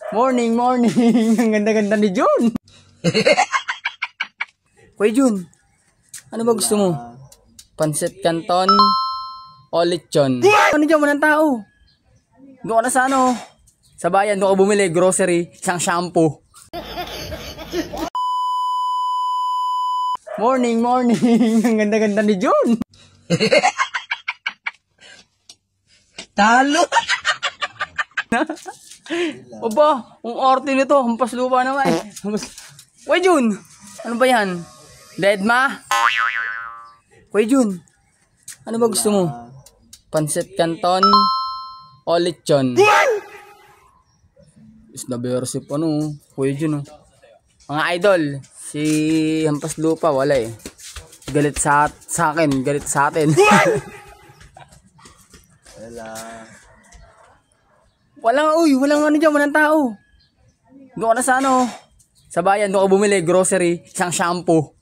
Morning, morning. Ang ganda-ganda ni Jun. Kuya Jun, ano ba gusto mo? Pancit Canton o lechon? Ano dyan mo ng tao? Doon ka na sa ano? Sa bayan, doon ka bumili, grocery, isang shampoo. Morning, morning. Ang ganda-ganda ni Jun. Talo! Oba, ang arte nito. Hampas lupa naman. Kuya Jun, ano ba yan? Dead ma? Kuya Jun, ano ba gusto mo? Pancit Canton o lechon? Is the verse ano, Kuya Jun. Mga idol, si Hampas Lupa wala eh. Galit sa akin, galit sa atin. Walang ano dyan, walang tao. Doon ka na sa ano, sa bayan, doon ka bumili, grocery, isang shampoo.